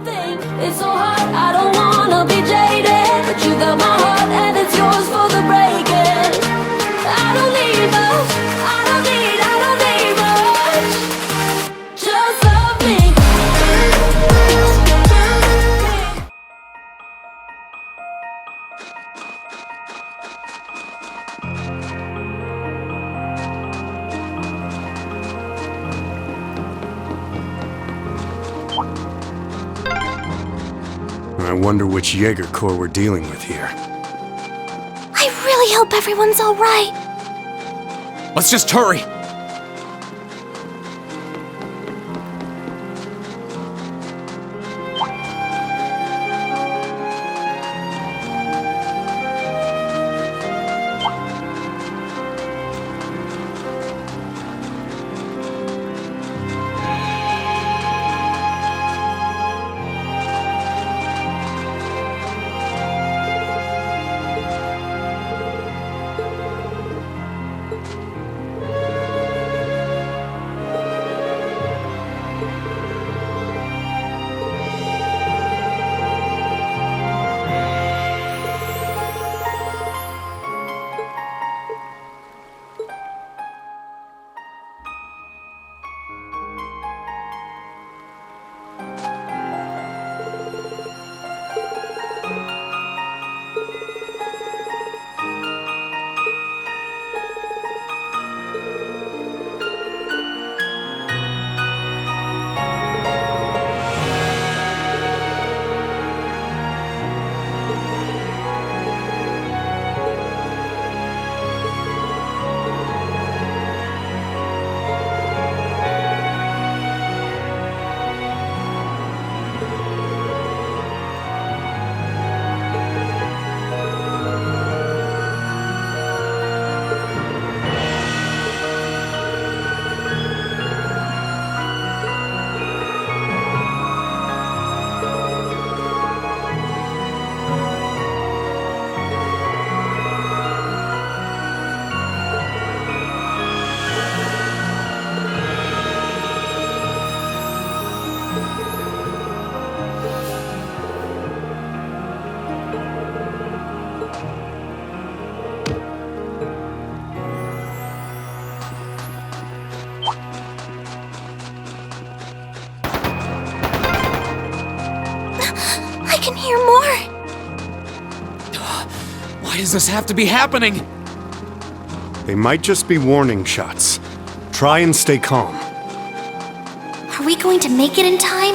something. It's so hard, I don't wanna be jaded, but you got my heart and it's yours for the breaking. I don't need much, I don't need much. Just love me. I wonder which Jaeger Corps we're dealing with here. I really hope everyone's all right. Let's just hurry! I can hear more. Why does this have to be happening? They might just be warning shots. Try and stay calm. Are we going to make it in time?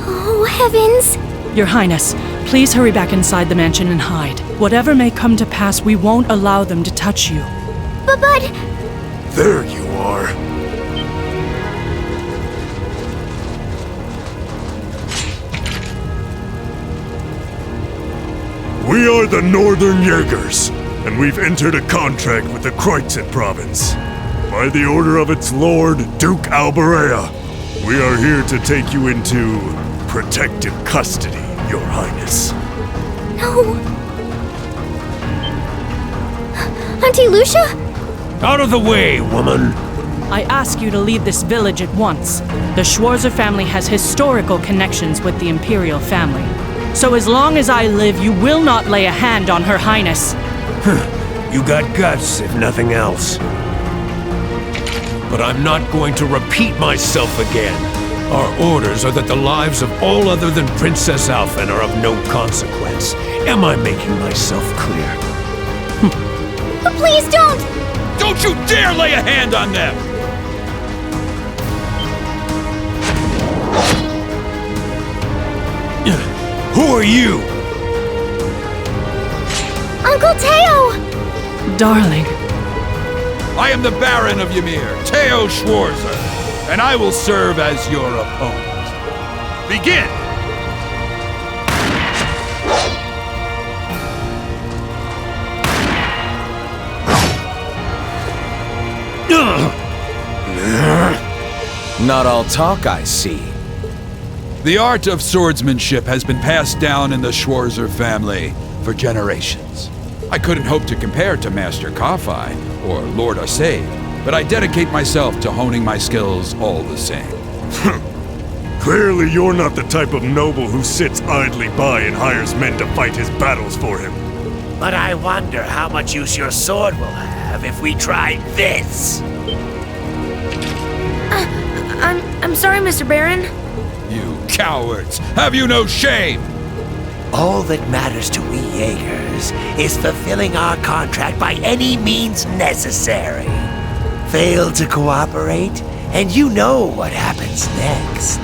Oh, heavens! Your Highness, please hurry back inside the mansion and hide. Whatever may come to pass, we won't allow them to touch you. But... There you are. We are the Northern Jaegers, and we've entered a contract with the Kreutzen province. By the order of its lord, Duke Albarea, we are here to take you into protective custody, Your Highness. No. Auntie Lucia? Out of the way, woman! I ask you to leave this village at once. The Schwarzer family has historical connections with the Imperial family. So as long as I live, you will not lay a hand on Her Highness. You got guts, if nothing else. But I'm not going to repeat myself again. Our orders are that the lives of all other than Princess Alphen are of no consequence. Am I making myself clear? But please don't! Don't you dare lay a hand on them! Who are you? Uncle Teo! Darling, I am the Baron of Ymir, Theo Schwarzer, and I will serve as your opponent. Begin! Not all talk, I see. The art of swordsmanship has been passed down in the Schwarzer family for generations. I couldn't hope to compare to Master Kafai or Lord Asaid, but I dedicate myself to honing my skills all the same. Clearly you're not the type of noble who sits idly by and hires men to fight his battles for him. But I wonder how much use your sword will have if we try this. I'm sorry, Mr. Baron. You cowards! Have you no shame? All that matters to we Jaegers is fulfilling our contract by any means necessary. Fail to cooperate, and you know what happens next.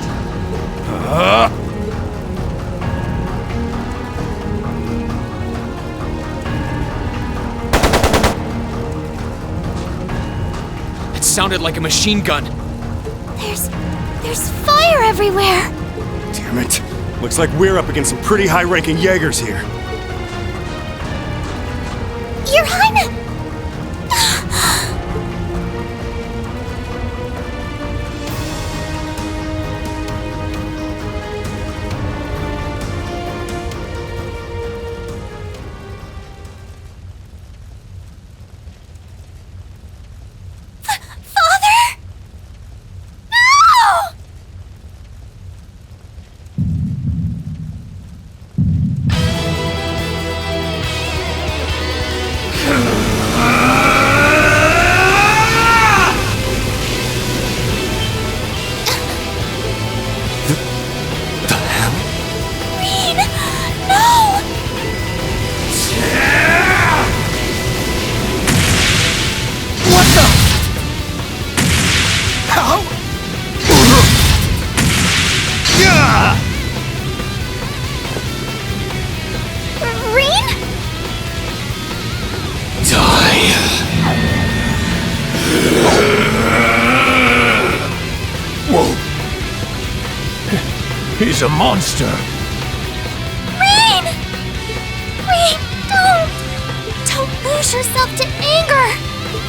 It sounded like a machine gun. There's fire everywhere. Damn it. Looks like we're up against some pretty high-ranking Jaegers here. Your Highness! Father! No! Rean! No! What the? How? Rean? He's a monster. Rean! Rean, don't! Don't lose yourself to anger!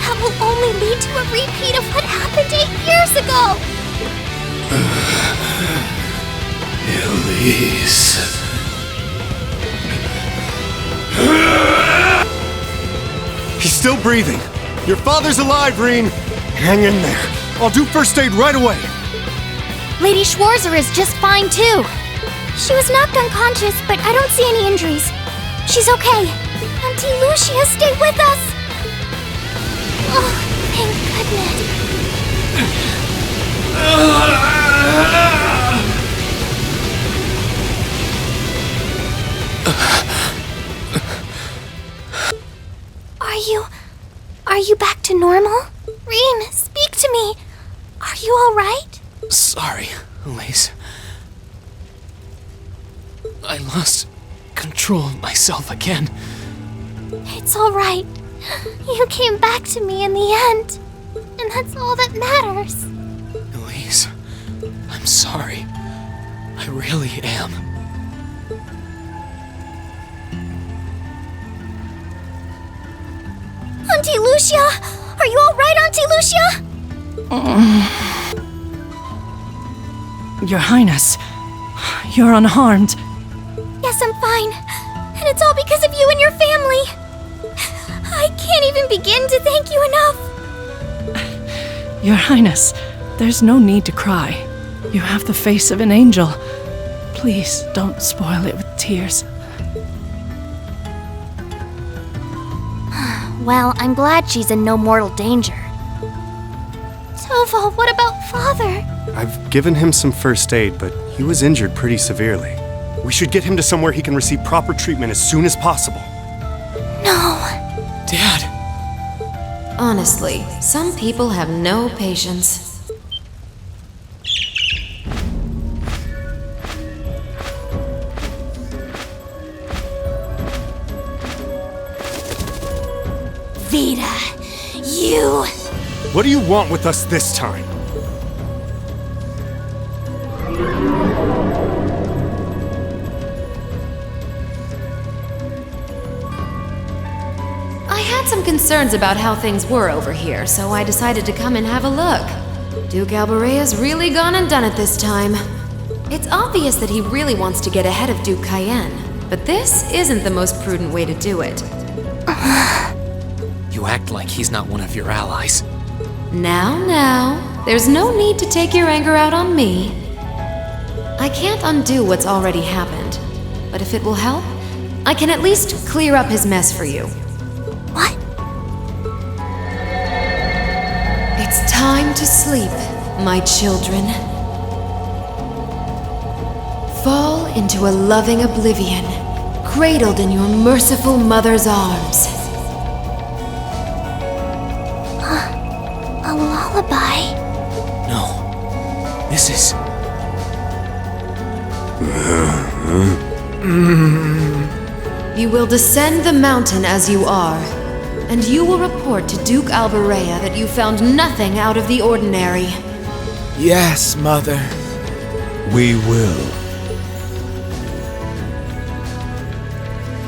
That will only lead to a repeat of what happened 8 years ago! Elise. He's still breathing. Your father's alive, Rean. Hang in there. I'll do first aid right away. Lady Schwarzer is just fine too. She was knocked unconscious, but I don't see any injuries. She's okay. Auntie Lucia, stay with us! Oh, thank goodness. Are you back to normal? Rean, speak to me. Are you alright? Sorry, Elise. I lost control of myself again. It's alright. You came back to me in the end. And that's all that matters. Elise, I'm sorry. I really am. Auntie Lucia! Are you alright, Auntie Lucia? Your Highness, you're unharmed. Yes, I'm fine. And it's all because of you and your family. I can't even begin to thank you enough. Your Highness, there's no need to cry. You have the face of an angel. Please don't spoil it with tears. Well, I'm glad she's in no mortal danger. Tova, what about Father? I've given him some first aid, but he was injured pretty severely. We should get him to somewhere he can receive proper treatment as soon as possible. No. Dad! Honestly, some people have no patience. Vita, you What do you want with us this time? I had some concerns about how things were over here, so I decided to come and have a look. Duke Albarea's really gone and done it this time. It's obvious that he really wants to get ahead of Duke Cayenne, but this isn't the most prudent way to do it. You act like he's not one of your allies. Now, there's no need to take your anger out on me. I can't undo what's already happened, but if it will help, I can at least clear up his mess for you. What? It's time to sleep, my children. Fall into a loving oblivion, cradled in your merciful mother's arms. A lullaby? No. This is... You will descend the mountain as you are, and you will report to Duke Albarea that you found nothing out of the ordinary. Yes, Mother. We will.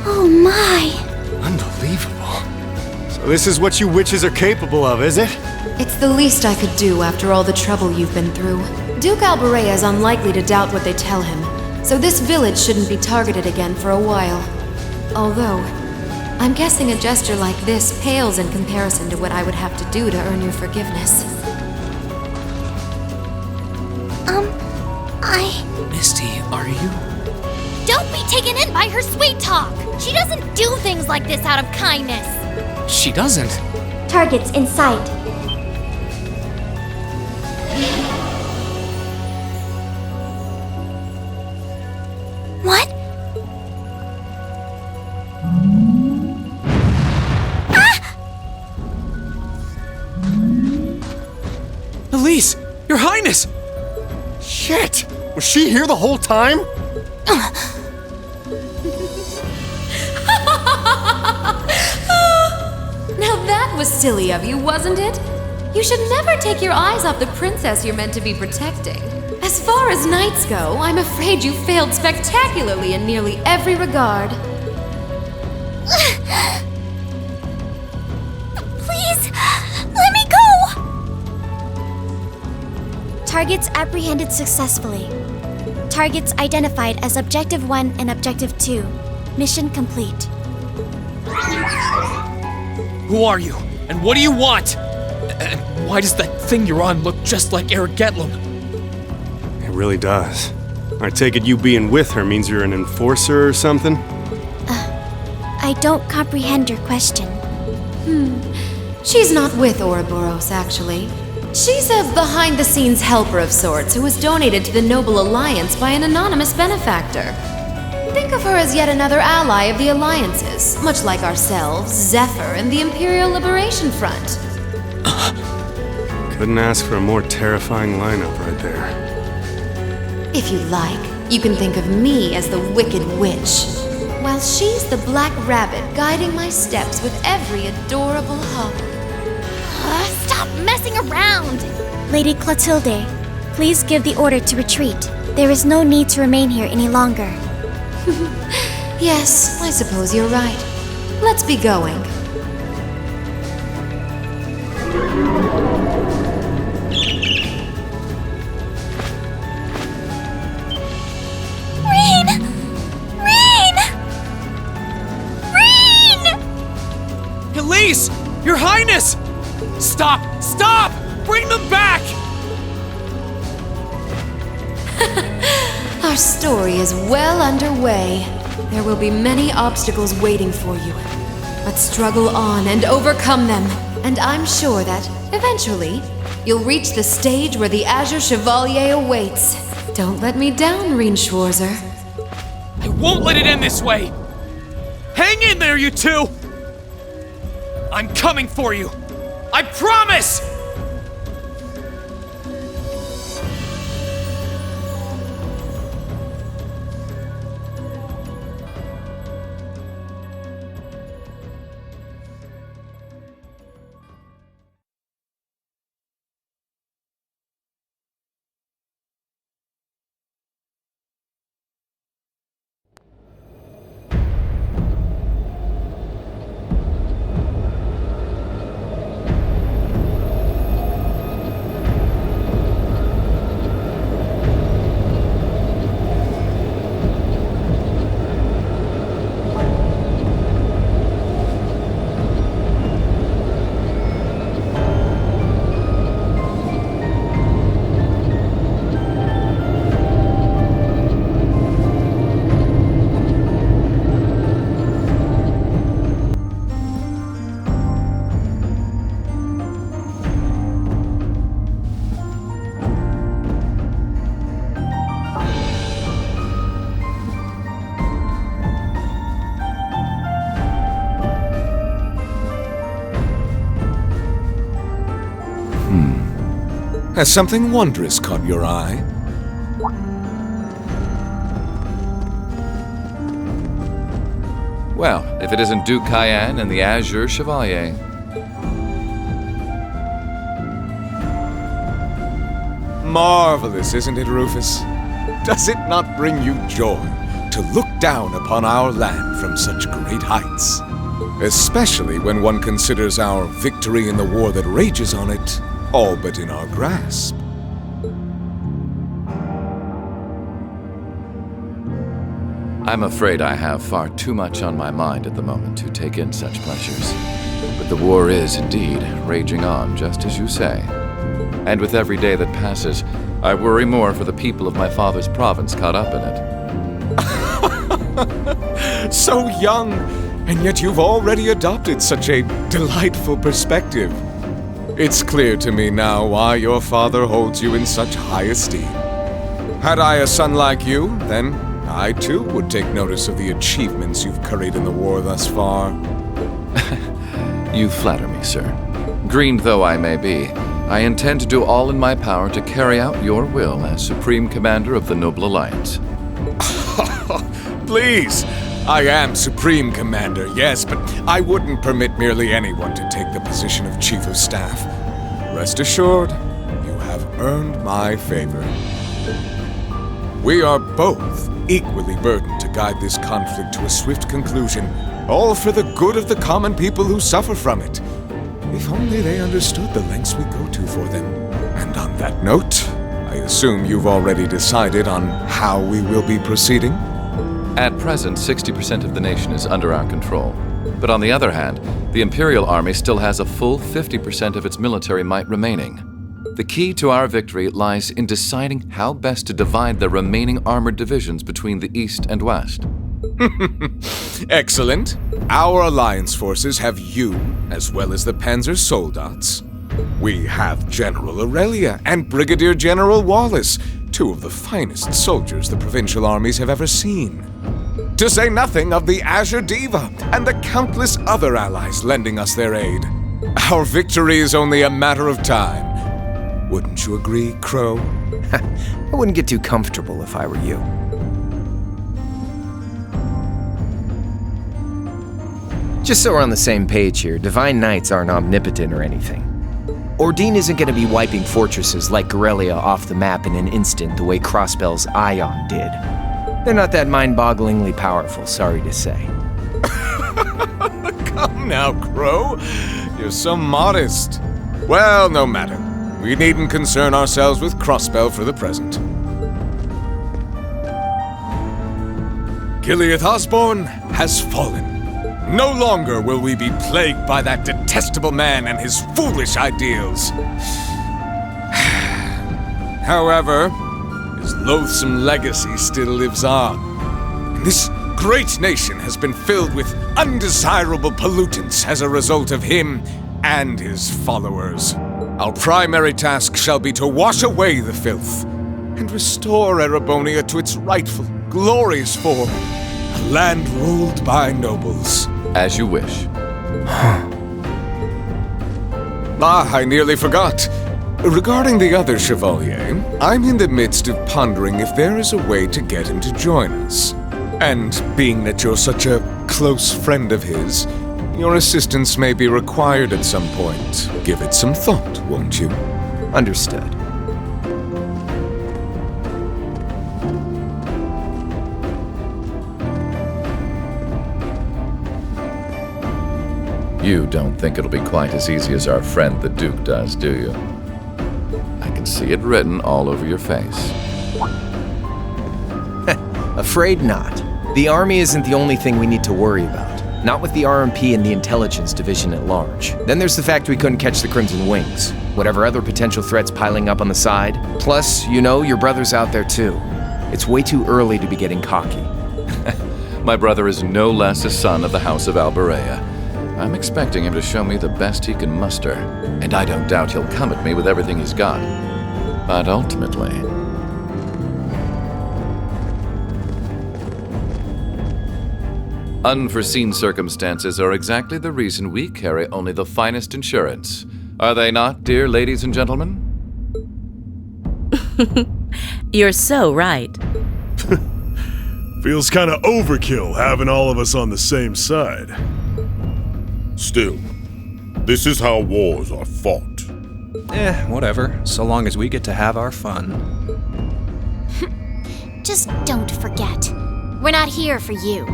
Oh my! Unbelievable. So this is what you witches are capable of, is it? It's the least I could do after all the trouble you've been through. Duke Albarea is unlikely to doubt what they tell him, so this village shouldn't be targeted again for a while. Although, I'm guessing a gesture like this pales in comparison to what I would have to do to earn your forgiveness. Misty, are you... Don't be taken in by her sweet talk! She doesn't do things like this out of kindness! She doesn't. Targets in sight. What? Elise! Your Highness! Shit! Was she here the whole time? Now that was silly of you, wasn't it? You should never take your eyes off the princess you're meant to be protecting. As far as knights go, I'm afraid you failed spectacularly in nearly every regard. Please, let me go! Targets apprehended successfully. Targets identified as Objective 1 and Objective 2. Mission complete. Who are you? And what do you want? And why does that thing you're on look just like Eric Getlum? It really does. I take it you being with her means you're an enforcer or something? I don't comprehend your question. She's not with Ouroboros, actually. She's a behind-the-scenes helper of sorts who was donated to the Noble Alliance by an anonymous benefactor. Think of her as yet another ally of the Alliances, much like ourselves, Zephyr, and the Imperial Liberation Front. Couldn't ask for a more terrifying lineup right there. If you like, you can think of me as the Wicked Witch, while she's the Black Rabbit guiding my steps with every adorable hop. Stop messing around! Lady Clotilde, please give the order to retreat. There is no need to remain here any longer. Yes, I suppose you're right. Let's be going. Reen! Reen! Reen! Elise! Your Highness! Stop! Stop! Bring them back! Our story is well underway. There will be many obstacles waiting for you. But struggle on and overcome them. And I'm sure that, eventually, you'll reach the stage where the Azure Chevalier awaits. Don't let me down, Reen Schwarzer. I won't let it end this way! Hang in there, you two! I'm coming for you! I promise! Has something wondrous caught your eye? Well, if it isn't Duke Cayenne and the Azure Chevalier. Marvelous, isn't it, Rufus? Does it not bring you joy to look down upon our land from such great heights? Especially when one considers our victory in the war that rages on it all but in our grasp. I'm afraid I have far too much on my mind at the moment to take in such pleasures. But the war is indeed raging on, just as you say. And with every day that passes, I worry more for the people of my father's province caught up in it. So young, and yet you've already adopted such a delightful perspective. It's clear to me now why your father holds you in such high esteem. Had I a son like you, then I too would take notice of the achievements you've curried in the war thus far. You flatter me, sir. Green though I may be, I intend to do all in my power to carry out your will as Supreme Commander of the Noble Alliance. Please! I am Supreme Commander, yes, but I wouldn't permit merely anyone to take the position of Chief of Staff. Rest assured, you have earned my favor. We are both equally burdened to guide this conflict to a swift conclusion, all for the good of the common people who suffer from it. If only they understood the lengths we go to for them. And on that note, I assume you've already decided on how we will be proceeding? At present, 60% of the nation is under our control. But on the other hand, the Imperial Army still has a full 50% of its military might remaining. The key to our victory lies in deciding how best to divide the remaining armored divisions between the East and West. Excellent. Our alliance forces have you, as well as the Panzersoldats. We have General Aurelia and Brigadier General Wallace, two of the finest soldiers the provincial armies have ever seen. To say nothing of the Azure Diva and the countless other allies lending us their aid. Our victory is only a matter of time. Wouldn't you agree, Crow? I wouldn't get too comfortable if I were you. Just so we're on the same page here, Divine Knights aren't omnipotent or anything. Ordine isn't going to be wiping fortresses like Corellia off the map in an instant the way Crossbell's Ion did. They're not that mind-bogglingly powerful, sorry to say. Come now, Crow. You're so modest. Well, no matter. We needn't concern ourselves with Crossbell for the present. Gilead Osborne has fallen. No longer will we be plagued by that detestable man and his foolish ideals. However, his loathsome legacy still lives on. And this great nation has been filled with undesirable pollutants as a result of him and his followers. Our primary task shall be to wash away the filth and restore Erebonia to its rightful, glorious form, a land ruled by nobles. As you wish. I nearly forgot. Regarding the other Chevalier, I'm in the midst of pondering if there is a way to get him to join us. And being that you're such a close friend of his, your assistance may be required at some point. Give it some thought, won't you? Understood. You don't think it'll be quite as easy as our friend the Duke does, do you? I can see it written all over your face. Afraid not. The army isn't the only thing we need to worry about. Not with the RMP and the intelligence division at large. Then there's the fact we couldn't catch the Crimson Wings. Whatever other potential threats piling up on the side. Plus, you know, your brother's out there too. It's way too early to be getting cocky. My brother is no less a son of the House of Alberea. I'm expecting him to show me the best he can muster, and I don't doubt he'll come at me with everything he's got. But ultimately... unforeseen circumstances are exactly the reason we carry only the finest insurance. Are they not, dear ladies and gentlemen? You're so right. Feels kind of overkill having all of us on the same side. Still, this is how wars are fought. Whatever, so long as we get to have our fun. Just don't forget, we're not here for you.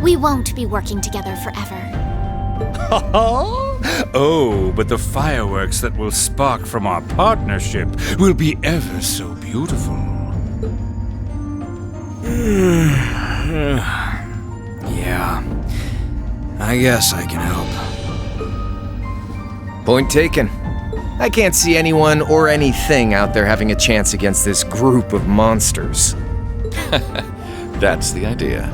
We won't be working together forever. Oh, but the fireworks that will spark from our partnership will be ever so beautiful. Yeah, I guess I can help. Point taken. I can't see anyone or anything out there having a chance against this group of monsters. That's the idea.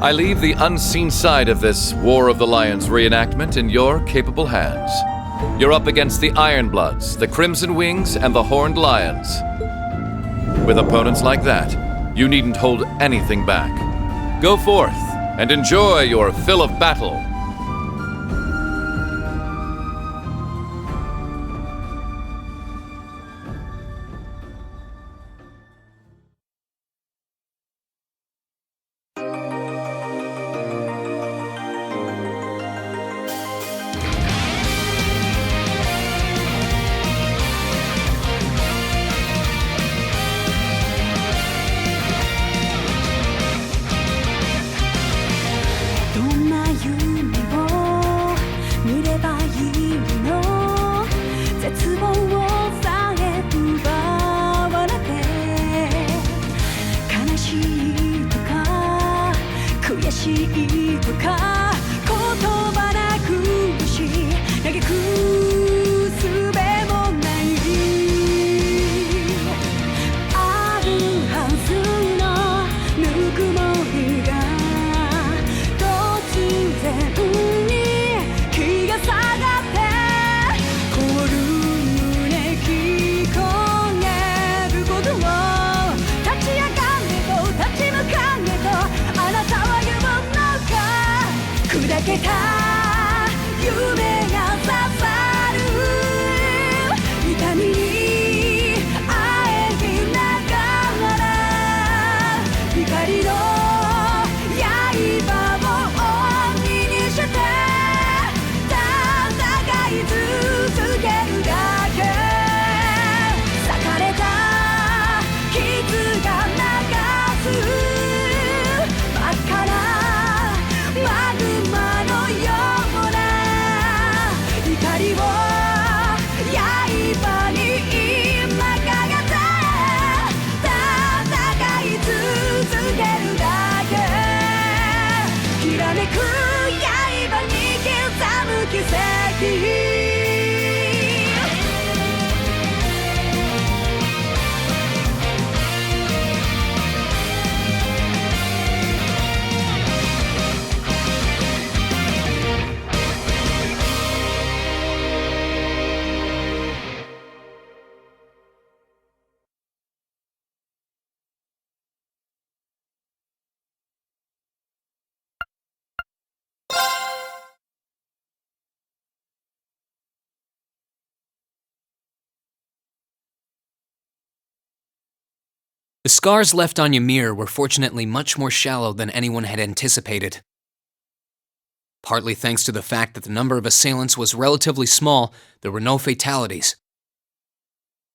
I leave the unseen side of this War of the Lions reenactment in your capable hands. You're up against the Ironbloods, the Crimson Wings, and the Horned Lions. With opponents like that, you needn't hold anything back. Go forth and enjoy your fill of battle. The scars left on Ymir were fortunately much more shallow than anyone had anticipated. Partly thanks to the fact that the number of assailants was relatively small, there were no fatalities.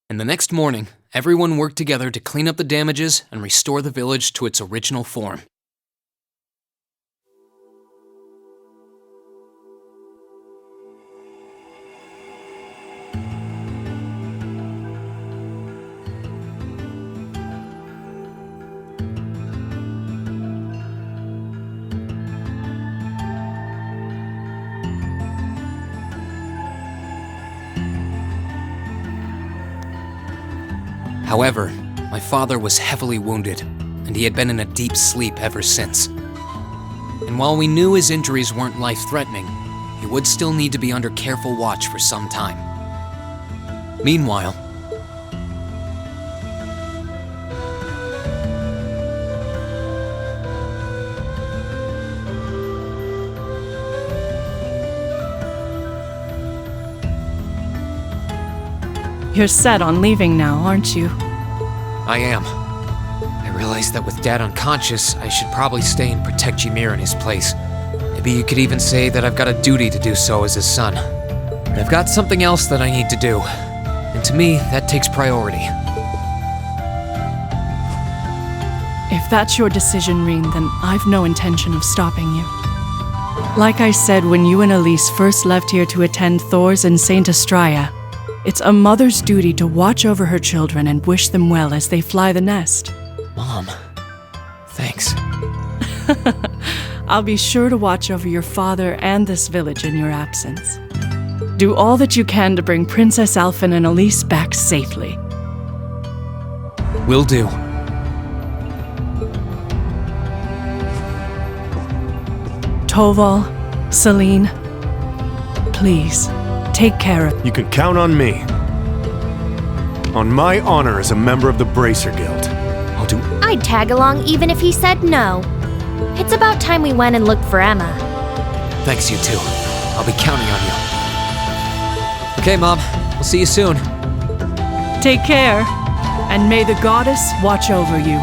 And the next morning, everyone worked together to clean up the damages and restore the village to its original form. However, my father was heavily wounded, and he had been in a deep sleep ever since. And while we knew his injuries weren't life-threatening, he would still need to be under careful watch for some time. Meanwhile, You're set on leaving now, aren't you? I am. I realize that with Dad unconscious, I should probably stay and protect Ymir in his place. Maybe you could even say that I've got a duty to do so as his son. But I've got something else that I need to do. And to me, that takes priority. If that's your decision, Reen, then I've no intention of stopping you. Like I said when you and Elise first left here to attend Thor's and Saint Astraea, it's a mother's duty to watch over her children and wish them well as they fly the nest. Mom, thanks. I'll be sure to watch over your father and this village in your absence. Do all that you can to bring Princess Alphen and Elise back safely. Will do. Toval, Celine, please, take care of... You can count on me. On my honor as a member of the Bracer Guild. I'll do... I'd tag along even if he said no. It's about time we went and looked for Emma. Thanks, you two. I'll be counting on you. Okay, Mom. We'll see you soon. Take care, and may the goddess watch over you.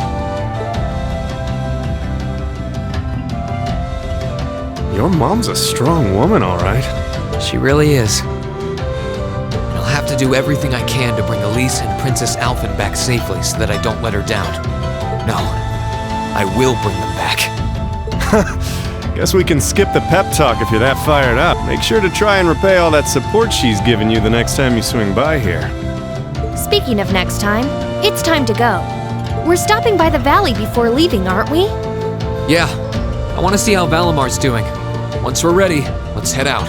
Your mom's a strong woman, all right. She really is. And I'll have to do everything I can to bring Elise and Princess Alphen back safely so that I don't let her down. No, I will bring them back. Guess we can skip the pep talk if you're that fired up. Make sure to try and repay all that support she's given you the next time you swing by here. Speaking of next time, it's time to go. We're stopping by the valley before leaving, aren't we? Yeah, I want to see how Valamar's doing. Once we're ready, let's head out.